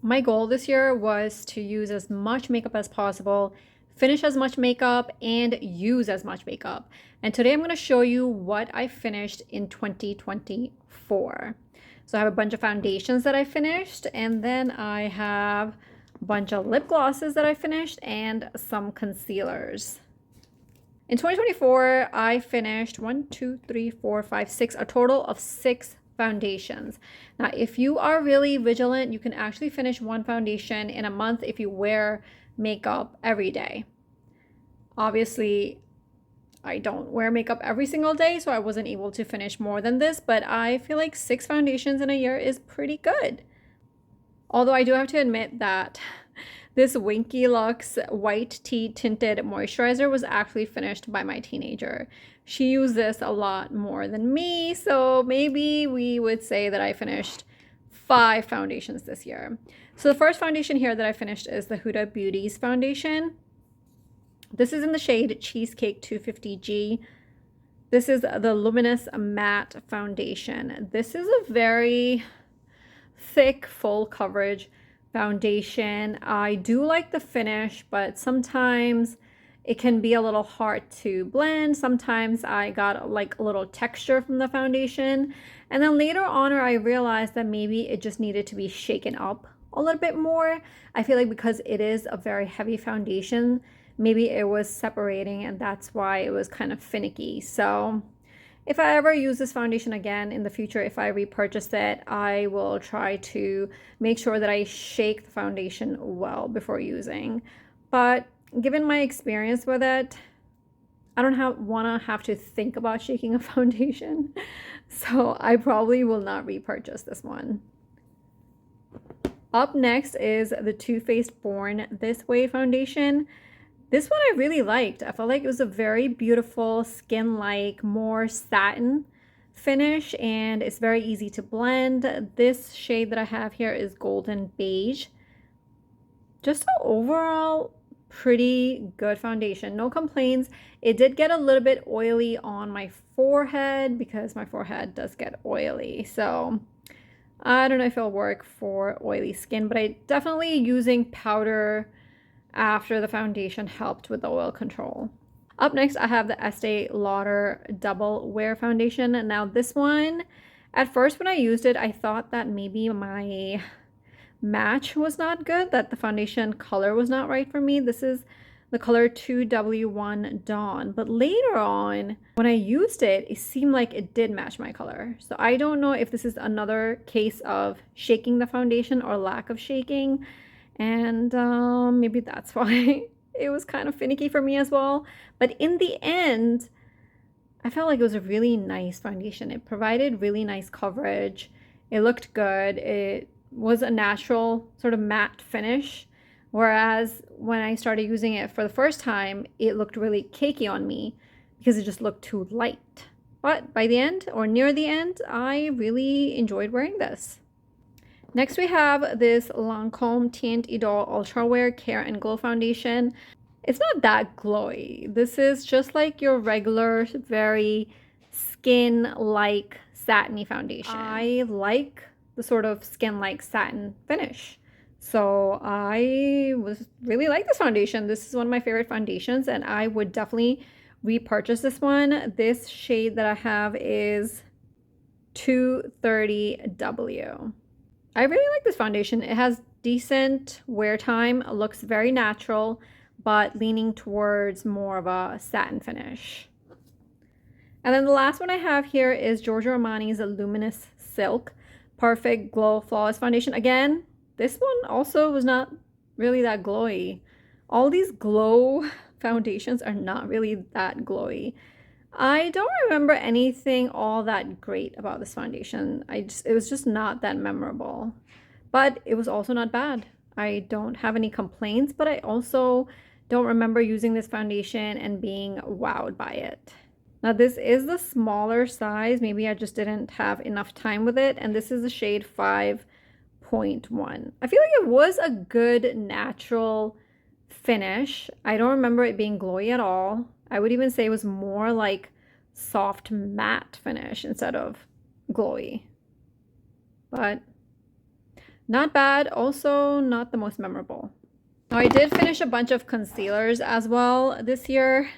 My goal this year was to use as much makeup as possible, finish as much makeup, and use as much makeup. And today I'm going to show you what I finished in 2024. So I have a bunch of foundations that I finished, and then I have a bunch of lip glosses that I finished, and some concealers. In 2024, I finished 1, 2, 3, 4, 5, 6, a total of 6 foundations. Now, if you are really vigilant, you can actually finish one foundation in a month if you wear makeup every day. Obviously, I don't wear makeup every single day, so I wasn't able to finish more than this, but I feel like 6 foundations in a year is pretty good. Although I do have to admit that this Winky Lux White Tea Tinted Moisturizer was actually finished by my teenager. She used this a lot more than me, so maybe we would say that I finished 5 foundations this year. So the first foundation here that I finished is the Huda Beauty's foundation. This is in the shade Cheesecake 250G. This is the Luminous Matte Foundation. This is a very thick, full coverage foundation. I do like the finish, but sometimes it can be a little hard to blend. Sometimes I got like a little texture from the foundation. And then later on, I realized that maybe it just needed to be shaken up a little bit more. I feel like because it is a very heavy foundation, maybe it was separating, and that's why it was kind of finicky. So if I ever use this foundation again in the future, if I repurchase it, I will try to make sure that I shake the foundation well before using. But given my experience with it, I don't want to have to think about shaking a foundation. So I probably will not repurchase this one. Up next is the Too Faced Born This Way foundation. This one I really liked. I felt like it was a very beautiful skin-like, more satin finish, and it's very easy to blend. This shade that I have here is Golden Beige. Just an overall pretty good foundation. No complaints. It did get a little bit oily on my forehead because my forehead does get oily. So I don't know if it'll work for oily skin, but I definitely using powder after the foundation helped with the oil control. Up next, I have the Estee Lauder Double Wear Foundation. Now this one, at first when I used it, I thought that maybe my match was not good, that the foundation color was not right for me. This is the color 2W1 Dawn. But later on, when I used it, it seemed like it did match my color. So I don't know if this is another case of shaking the foundation or lack of shaking. And maybe that's why it was kind of finicky for me as well. But in the end, I felt like it was a really nice foundation. It provided really nice coverage. It looked good. It was a natural sort of matte finish. Whereas when I started using it for the first time, it looked really cakey on me because it just looked too light. But by the end, or near the end, I really enjoyed wearing this. Next, we have this Lancome Teint Idole Ultra Wear Care and Glow Foundation. It's not that glowy. This is just like your regular, very skin-like satiny foundation. I like the sort of skin-like satin finish. So I really like this foundation. This is one of my favorite foundations, and I would definitely repurchase this one. This shade that I have is 230W. I really like this foundation. It has decent wear time, it looks very natural, but leaning towards more of a satin finish. And then the last one I have here is Giorgio Armani's Luminous Silk Perfect Glow Flawless Foundation. Again, this one also was not really that glowy. All these glow foundations are not really that glowy. I don't remember anything all that great about this foundation. It was just not that memorable. But it was also not bad. I don't have any complaints, but I also don't remember using this foundation and being wowed by it. Now this is the smaller size. Maybe I just didn't have enough time with it. And this is the shade 5.1. I feel like it was a good natural finish. I don't remember it being glowy at all. I would even say it was more like soft matte finish instead of glowy. But Not bad, also not the most memorable. Now, I did finish a bunch of concealers as well this year.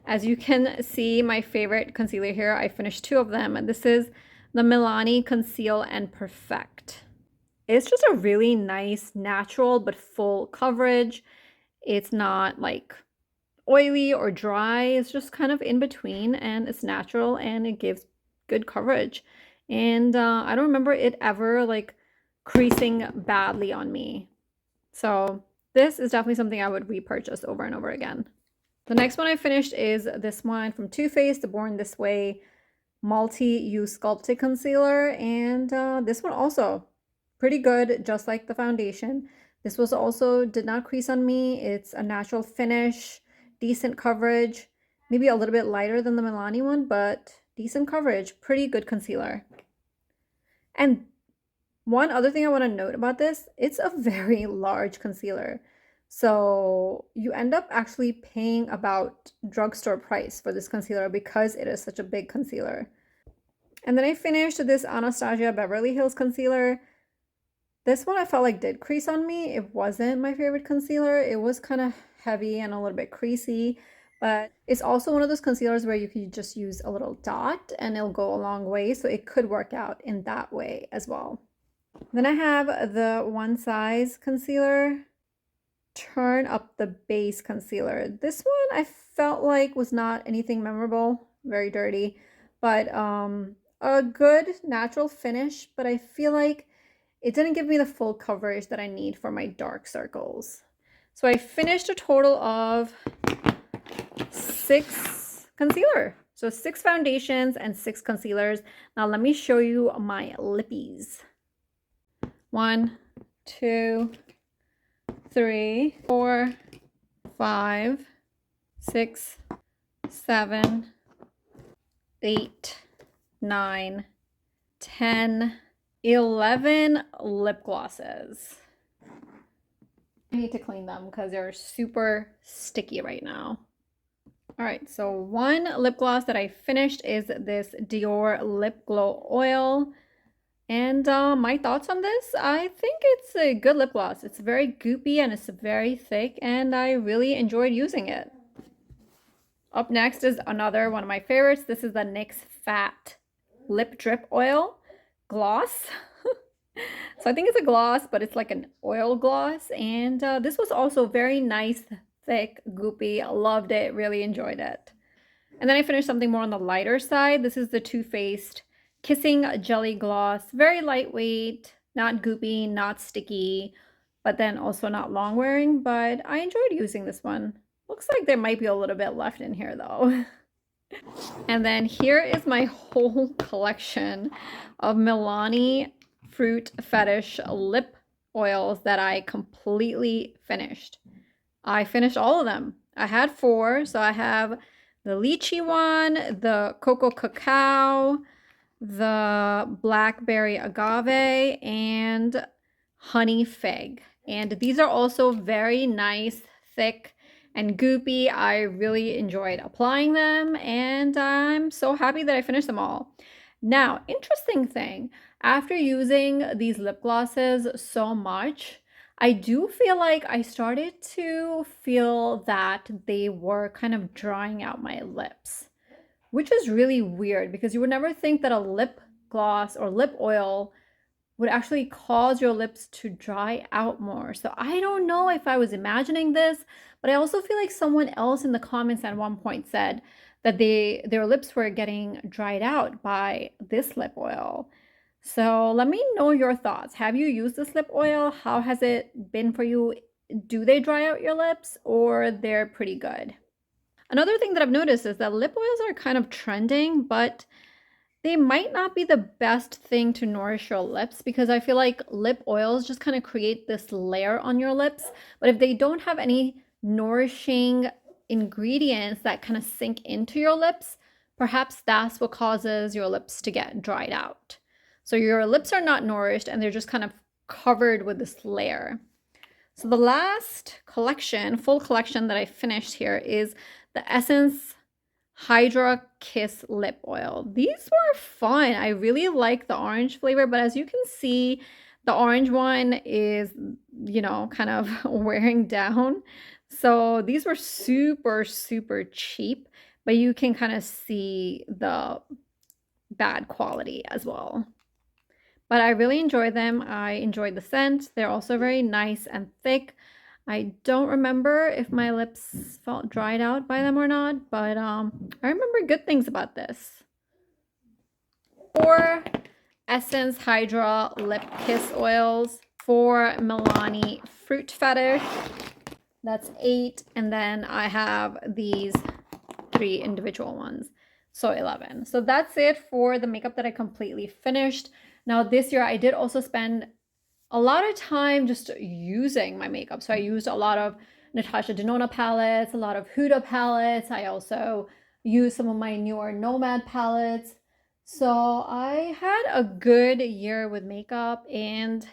As you can see, my favorite concealer here, I finished two of them. And this is the Milani Conceal and Perfect. It's just a really nice, natural, but full coverage. It's not like oily or dry. It's just kind of in between, and it's natural and it gives good coverage. And I don't remember it ever like creasing badly on me. So this is definitely something I would repurchase over and over again. The next one I finished is this one from Too Faced, the Born This Way Multi-Use Sculpted Concealer. And this one also pretty good, just like the foundation. This was also did not crease on me. It's a natural finish, decent coverage, maybe a little bit lighter than the Milani one, but decent coverage, pretty good concealer. And one other thing I want to note about this, it's a very large concealer. So you end up actually paying about drugstore price for this concealer because it is such a big concealer. And then I finished this Anastasia Beverly Hills concealer. This one I felt like did crease on me. It wasn't my favorite concealer. It was kind of heavy and a little bit creasy, but it's also one of those concealers where you can just use a little dot and it'll go a long way. So it could work out in that way as well. Then I have the One Size concealer, Turn Up the Base concealer. This one I felt like was not anything memorable, very dirty, but a good natural finish, but I feel like it didn't give me the full coverage that I need for my dark circles. So I finished a total of 6 concealer. So 6 foundations and 6 concealers. Now let me show you my lippies. 1, 2, 3, 4, 5, 6, 7, 8, 9, 10, 11 lip glosses. I need to clean them because they're super sticky right now. All right, so one lip gloss that I finished is this Dior Lip Glow Oil. And my thoughts on this, I think it's a good lip gloss. It's very goopy and it's very thick, and I really enjoyed using it. Up next is another one of my favorites. This is the NYX Fat Lip Drip Oil Gloss. So I think it's a gloss, but it's like an oil gloss. And this was also very nice, thick, goopy. Loved it, really enjoyed it. And then I finished something more on the lighter side. This is the Too Faced Kissing Jelly Gloss. Very lightweight, not goopy, not sticky, but then also not long wearing. But I enjoyed using this one. Looks like there might be a little bit left in here though. And then here is my whole collection of Milani Fruit Fetish lip oils that I completely finished. I finished all of them. I had 4, so I have the lychee one, the cocoa cacao, the blackberry agave, and honey fig. And these are also very nice, thick, and goopy. I really enjoyed applying them, and I'm so happy that I finished them all. Now, interesting thing, after using these lip glosses so much, I do feel like I started to feel that they were kind of drying out my lips, which is really weird because you would never think that a lip gloss or lip oil would actually cause your lips to dry out more. So I don't know if I was imagining this, but I also feel like someone else in the comments at one point said that their lips were getting dried out by this lip oil. So let me know your thoughts. Have you used this lip oil? How has it been for you? Do they dry out your lips or they're pretty good? Another thing that I've noticed is that lip oils are kind of trending, but they might not be the best thing to nourish your lips because I feel like lip oils just kind of create this layer on your lips. But if they don't have any nourishing ingredients that kind of sink into your lips, perhaps that's what causes your lips to get dried out. So your lips are not nourished and they're just kind of covered with this layer. So the last collection, full collection that I finished here is the Essence Hydra Kiss Lip Oil. These were fun. I really like the orange flavor, but as you can see, The orange one is, you know, kind of wearing down. So these were super, super cheap, but you can kind of see the bad quality as well. But I really enjoy them. I enjoy the scent. They're also very nice and thick. I don't remember if my lips felt dried out by them or not, but I remember good things about this. 4 Essence Hydra Lip Kiss Oils, 4 Milani Fruit Fetish. That's 8. And then I have these 3 individual ones. So 11. So that's it for the makeup that I completely finished. Now this year I did also spend a lot of time just using my makeup. So I used a lot of Natasha Denona palettes, a lot of Huda palettes. I also used some of my newer Nomad palettes. So I had a good year with makeup, and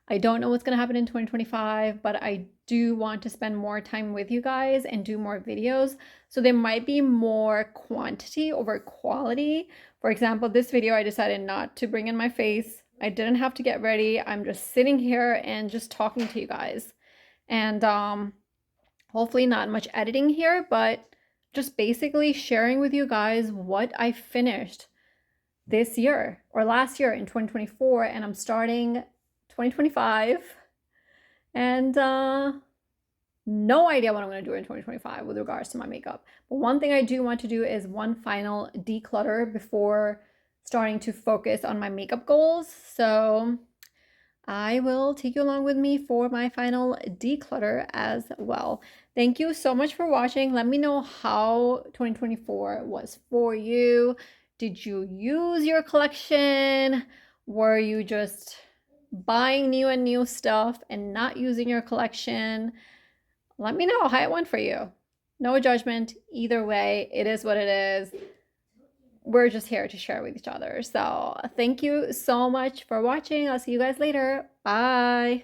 I don't know what's going to happen in 2025, but I do want to spend more time with you guys and do more videos. So there might be more quantity over quality. For example, this video, I decided not to bring in my face. I didn't have to get ready. I'm just sitting here and just talking to you guys. And hopefully not much editing here, but just basically sharing with you guys what I finished this year or last year in 2024, and I'm starting 2025, and no idea what I'm going to do in 2025 with regards to my makeup. But one thing I do want to do is one final declutter before starting to focus on my makeup goals. So I will take you along with me for my final declutter as well. Thank you so much for watching. Let me know how 2024 was for you. Did you use your collection? Were you just buying new and new stuff and not using your collection? Let me know how it went for you. No judgment. Either way, it is what it is. We're just here to share with each other. So thank you so much for watching. I'll see you guys later. Bye.